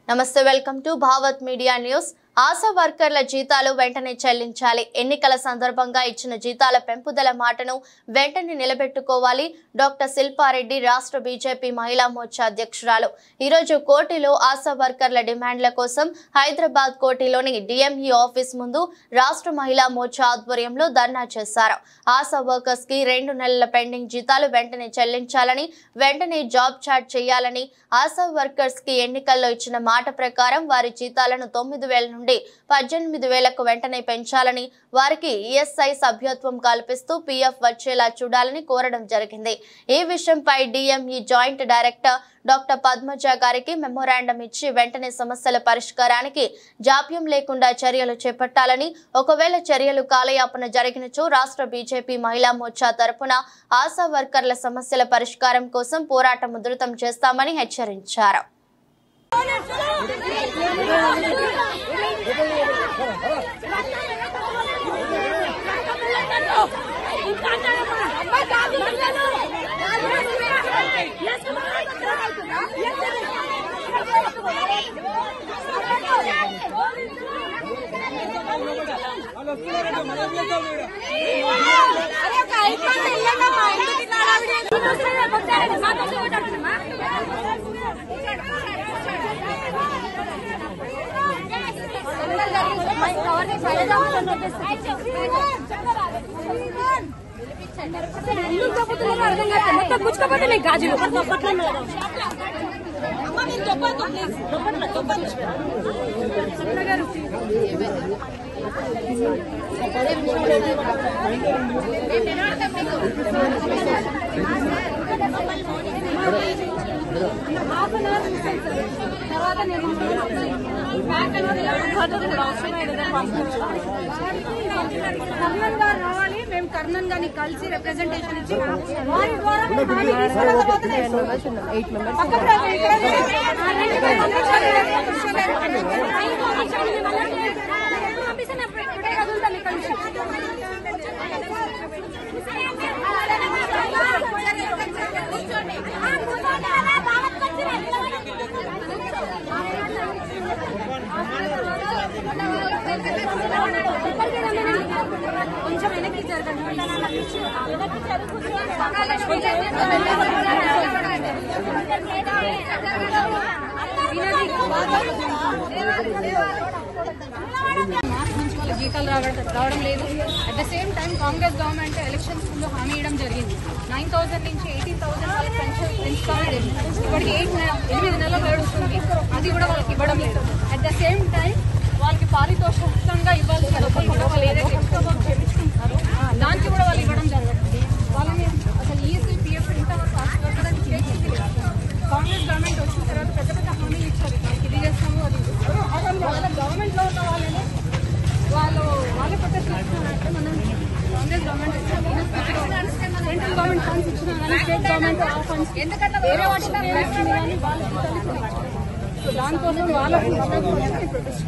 నమస్తే welcome to Bhavat media news. ASHA వర్కర్ల జీతాలు వెంటనే చెల్లించాలి। ఎన్నికల సందర్భంగా ఇచ్చిన జీతాల పెంపుదల మాటను వెంటనే నిలబెట్టుకోవాలి। డాక్టర్ శిల్పారెడ్డి రాష్ట్ర బీజేపీ మహిళా మోర్చా అధ్యక్షురాలు ఈ రోజు కోటిలో ఆశా వర్కర్ల డిమాండ్ల కోసం హైదరాబాద్ కోటిలోని డిఎంఈ ఆఫీస్ ముందు రాష్ట్ర మహిళా మోర్చా ఆధ్వర్యంలో ధర్నా చేశారు। ఆశా వర్కర్స్ కి 2 నెలల పెండింగ్ జీతాలు వెంటనే చెల్లించాలని, వెంటనే జాబ్ చాట్ చేయాలని, ఆశా వర్కర్స్ కి ఎన్నికల్లో ఇచ్చిన మాట ప్రకారం వారి జీతాలను 9,000 నుండి 18,000కు వెంటనే పెంచాలని, వారికి ఈఎస్ఐ సభ్యత్వం కల్పిస్తూ పీఎఫ్ వచ్చేలా చూడాలని కోరడం జరిగింది। ఈ విషయంపై DME joint director doctor Padmaja గారికి మెమోరాండం ఇచ్చి వెంటనే సమస్యల పరిష్కారానికి జాప్యం లేకుండా చర్యలు చేపట్టాలని, ఒకవేళ చర్యలు కాలయాపన జరిగినచో రాష్ట్ర బీజేపీ మహిళా మోర్చా తరపున ఆశా వర్కర్ల సమస్యల పరిష్కారం కోసం పోరాటం ఉధృతం చేస్తామని హెచ్చరించారు। कर्नन गानी కలిసి రిప్రజెంటేషన్ ఇచ్చి వారి కొంచెం వెనక్కి జరగండి। జీతాలు రావడం లేదు। At the same time Congress government elections ముందు హామీ ఇవ్వడం జరిగింది। 9,000 నుంచి 18,000 వాళ్ళకి పెంచుతామని ఇప్పటికి 8 నెలలు గడుస్తుంది, అది కూడా వాళ్ళకి ఇవ్వడం లేదు। అట్ ద సేమ్ టైం వాళ్ళకి పారితోషికంగా ఇవ్వాల్సిన వాళ్ళు ఏదైతే ఎక్స్ట్రా చేయించుకుంటారో దానికి కూడా వాళ్ళు ఇవ్వడం జరుగుతుంది। వాళ్ళని అసలు ఈఎస్ఐ పిఎఫ్ ఇంతవరకు కాంగ్రెస్ గవర్నమెంట్ వచ్చిన తర్వాత పెద్ద పెద్ద హామీలు ఇచ్చారు, ఇది చేస్తాము అది వాళ్ళ గవర్నమెంట్లో ఉన్న వాళ్ళని వాళ్ళ ప్రొటెస్ట్ చేస్తున్నారంటే మనం Congress government central government funds ఇచ్చినా కానీ స్టేట్ గవర్నమెంట్ ఆ ఫండ్స్ వేరే వాటికి కానీ వాళ్ళకి దానికోసం వాళ్ళకి ప్రొటెస్ట్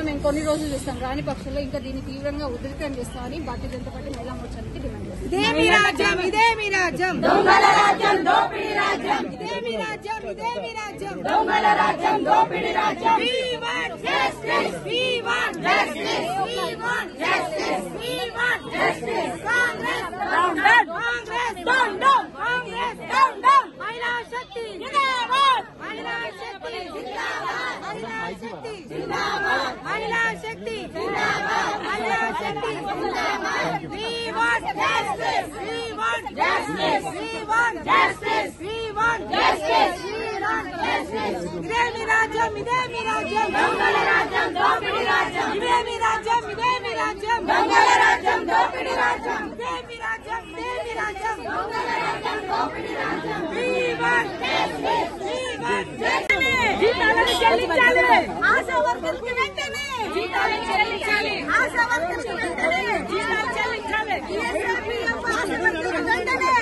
మేము కొన్ని రోజులు చూస్తాం, రాని పక్షంలో ఇంకా దీన్ని తీవ్రంగా ఉధృతం చేస్తామని భారతీయ జనతా పార్టీ మహిళా మోర్చానికి డిమాండ్ జీతాలను చెల్లించాలి, ఆశా వర్కర్లకు వెంటనే జీతాలు చెల్లించాలి, ఆశా వర్కర్లకు వెంటనే జీతాలు చెల్లించాలి, ఆశా వర్కర్లకు వెంటనే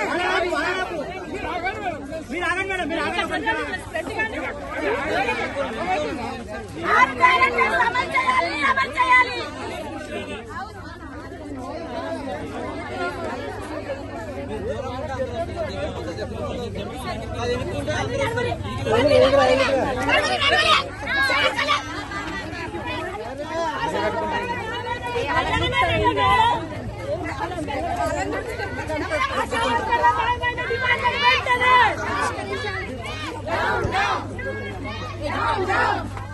అమలు చేయాలి.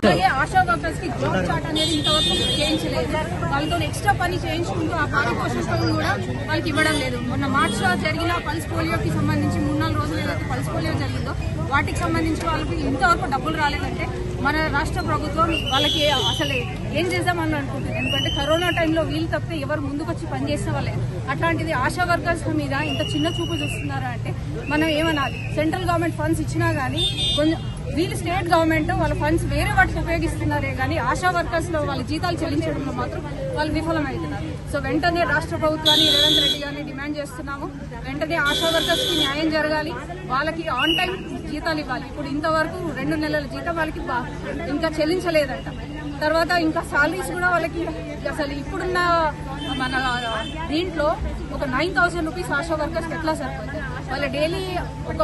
అలాగే ఆశా వర్కర్స్ కి జాబ్ చార్ట్ అనేది ఇంతవరకు చేయించలేదు. వాళ్ళతో ఎక్స్ట్రా పని చేయించుకుంటూ ఆ పారితోషికం కూడా వాళ్ళకి ఇవ్వడం లేదు. మొన్న మార్చ్ లో జరిగిన పల్స్ పోలియోకి సంబంధించి 3-4 రోజులు ఏదైతే పల్స్ పోలియో జరిగిందో వాటికి సంబంధించి వాళ్ళకి ఇంతవరకు డబ్బులు రాలేదంటే మన రాష్ట్ర ప్రభుత్వం వాళ్ళకి అసలు ఏం చేద్దామని అనుకుంటుంది. ఎందుకంటే కరోనా టైంలో వీళ్ళు తప్పితే ఎవరు ముందుకొచ్చి పనిచేసిన వాళ్ళే. అట్లాంటిది ఆశా వర్కర్స్ మీద ఇంత చిన్న చూపు చూస్తున్నారా అంటే మనం ఏమనాలి? సెంట్రల్ గవర్నమెంట్ ఫండ్స్ ఇచ్చినా గానీ కొంచెం వీళ్ళు స్టేట్ గవర్నమెంట్ వాళ్ళ ఫండ్స్ వేరే వాటికి ఉపయోగిస్తున్నారే కానీ ఆశా వర్కర్స్ లో వాళ్ళ జీతాలు చెల్లించడంలో మాత్రం వాళ్ళు విఫలమవుతున్నారు. సో వెంటనే రాష్ట్ర ప్రభుత్వాన్ని రేవంత్ రెడ్డి గారిని డిమాండ్ చేస్తున్నాము. వెంటనే ఆశా వర్కర్స్ కి న్యాయం జరగాలి, వాళ్ళకి ఆన్ టైం జీతాలు ఇవ్వాలి. ఇప్పుడు ఇంతవరకు 2 నెలల జీతం వాళ్ళకి ఇంకా చెల్లించలేదంట. తర్వాత ఇంకా సాలరీస్ కూడా వాళ్ళకి అసలు ఇప్పుడున్న మన దీంట్లో ఒక 9,000 రూపీస్ ఆశా వర్కర్స్ ఎట్లా సరిపోతుంది? వాళ్ళ డైలీ ఒక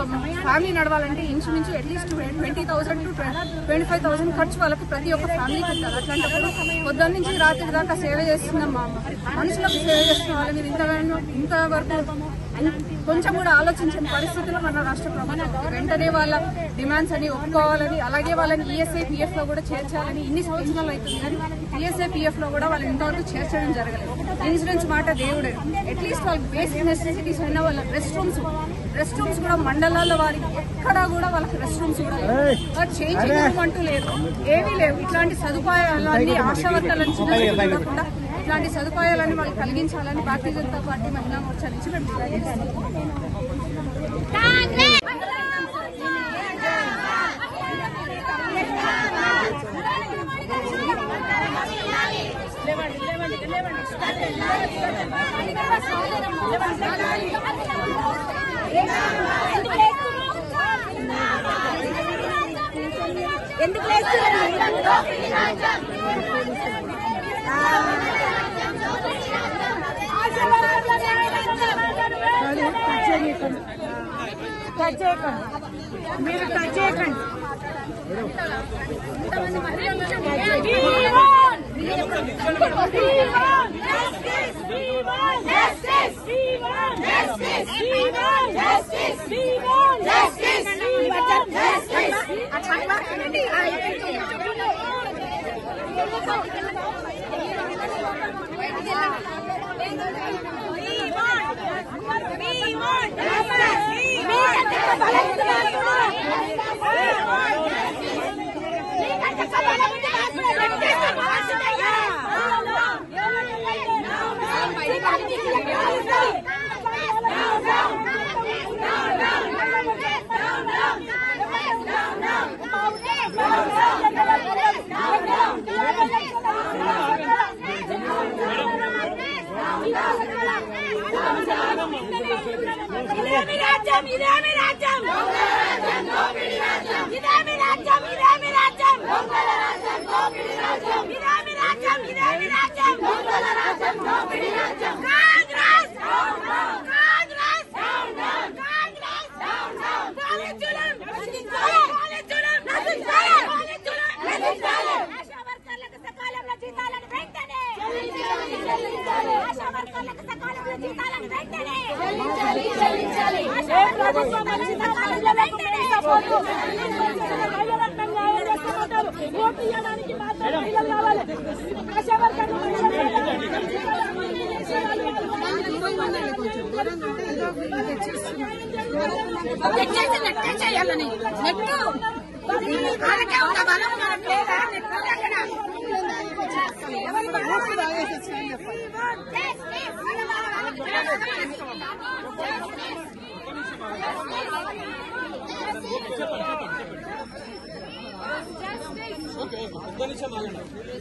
ఫ్యామిలీ నడవాలంటే ఇంచుమించు అట్లీస్ట్ 20,000 to 25,000 ఖర్చు వాళ్ళకి ప్రతి ఒక్క ఫ్యామిలీకి ఉంటారు. అట్లాంటప్పుడు పొద్దున్న నుంచి రాత్రి దాకా సేవ చేస్తున్న మనుషులకు సేవ చేస్తున్న వాళ్ళ మీద ఇంతవరకు కొంచెం కూడా ఆలోచించిన పరిస్థితుల్లో మన రాష్ట్ర ప్రభుత్వం వెంటనే వాళ్ళ డిమాండ్స్ అని ఒప్పుకోవాలని, అలాగే వాళ్ళని ఈఎస్ఐ పిఎఫ్ లో కూడా చేర్చాలని ఇన్ని సంవత్సరాలు అవుతుంది కానీ ఈఎస్ఐ పిఎఫ్ లో కూడా వాళ్ళని ఇంతవరకు చేర్చడం జరగలేదు. ఇన్సూరెన్స్ మాట దేవుడే, అట్లీస్ట్ వాళ్ళకి బేసిక్ నెసెసిటీస్ అయినా వాళ్ళ రెస్ట్ రూమ్స్ కూడా మండలాల్లో వారికి ఎక్కడా కూడా వాళ్ళకి రెస్ట్ రూమ్స్ కూడా చేంజ్ అంటూ లేదు, ఏమీ లేవు. ఇట్లాంటి సదుపాయాలన్నీ ఆశా వర్కర్లను చిన్నకుండా ఇట్లాంటి సదుపాయాలన్నీ వాళ్ళకి కలిగించాలని భారతీయ జనతా పార్టీ మహిళా మోర్చా నుంచి మేము డిమాండ్ చేస్తున్నాం. ఎందుకు లేస్తున్నారు? మీరు టచ్ చేయకండి. We want ప్రభుత్వం వచ్చిన మహిళలకు మేము సపోర్టు. మహిళలకు న్యాయం చేస్తామంటారు. ఓటు ఇవ్వడానికి మాత్రం మహిళలు కావాలి. ఆశా వర్కర్లు చేయాలని నెట్టు వాళ్ళకే ఉన్న బలం మనకు లేదా నెట్టు అక్కడ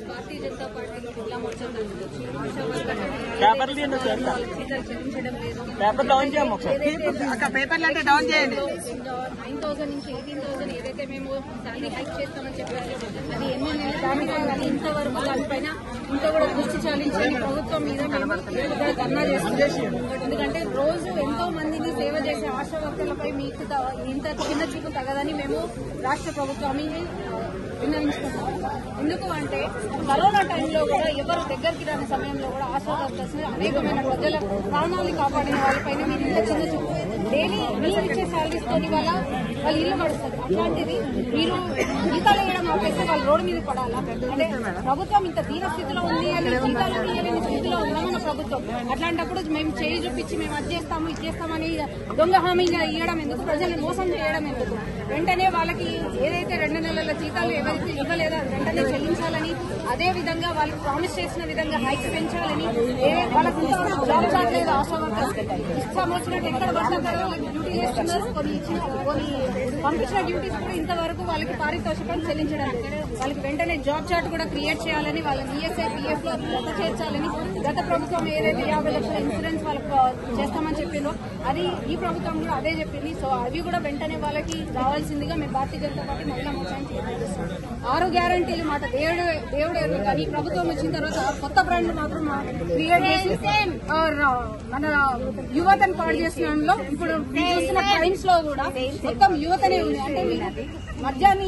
భారతీయ జనతా పార్టీ జిల్లా మోర్చా చెల్లించడం లేదు. 9,000 నుంచి 18,000 ఏదైతే మేము దాన్ని హైక్ చేస్తామని చెప్పారు అది ఎన్ని నెలలు దానిగా కానీ ఇంతవరకు దానిపైన ఇంత కూడా దృష్టి చాలించని ప్రభుత్వం మీద మేము కూడా ధర్నా చేస్తున్నాం. ఎందుకంటే రోజు ఎంతో మందిని సేవ చేసే ఆశా వర్కర్లపై మీకు ఇంత చిన్న చూపు తగదని మేము రాష్ట్ర ప్రభుత్వాన్ని విన్నవించుకుంటాం. ఎందుకు అంటే కరోనా టైంలో కూడా ఎవరు దగ్గరికి రాని సమయంలో కూడా ఆశా వర్కర్స్ అనేకమైన ప్రజల ప్రాణాలను కాపాడిన వాళ్ళపైన మీరు ఇంత చిన్న చూపు డైలీ మీరు ఇచ్చే శాలరీస్ తోని వాళ్ళు ఇల్లు గడుస్తారు. అట్లాంటిది మీరు జీతాలు వేయడం ఆపేస్తే వాళ్ళు రోడ్డు మీద పడాలా? అంటే ప్రభుత్వం ఇంత దీన స్థితిలో ఉంది అని జీతాలు తీయలేని స్థితిలో ఉందన్న ప్రభుత్వం. అట్లాంటప్పుడు మేము చేయి చూపించి మేము అది చేస్తాము ఇది చేస్తామని దొంగ హామీగా ఇవ్వడం ఎందుకు? ప్రజల్ని మోసం చేయడం ఎందుకు? వెంటనే వాళ్ళకి ఏదైతే 2 నెలల జీతాలు ఎవరైతే ఇవ్వలేదో వెంటనే చెల్లించాలని, అదే విధంగా వాళ్ళకి ప్రామిస్ చేసిన విధంగా హైక్ పెంచాలని, వాళ్ళకి జాబ్ చాట్లేదు ఆశా వర్కర్స్ ఇష్టం వచ్చినట్టు ఎక్కడ పడతారో డ్యూటీ చేస్తున్నారు. కొన్ని పంపించిన డ్యూటీస్ కూడా ఇంతవరకు వాళ్ళకి పారితోషికాలు చెల్లించడం లేదు. వాళ్ళకి వెంటనే జాబ్ చార్ట్ కూడా క్రియేట్ చేయాలని, వాళ్ళని ఈఎస్ఐ పిఎఫ్ లో జత చేర్చాలని, గత ప్రభుత్వం ఏదైతే 50 లక్షల ఇన్సూరెన్స్ వాళ్ళకి చేస్తామని చెప్పిందో అది ఈ ప్రభుత్వం కూడా అదే చెప్పింది. సో అవి కూడా వెంటనే వాళ్ళకి రావాల్సిందిగా మేము భారతీయ జనతా పార్టీ మహిళా మోర్చానికి నిర్ణయిస్తాం. 6 గ్యారంటీలు మాట దేవుడు కానీ ఈ ప్రభుత్వం వచ్చిన తర్వాత కొత్త బ్రాండ్ మాత్రం క్రియేట్ చేసి మన యువతను పాడు చేసిన ఇప్పుడు చూస్తున్న క్రైమ్స్ లో కూడా మొత్తం యువతనే ఉంది. అంటే మీరు మద్యాన్ని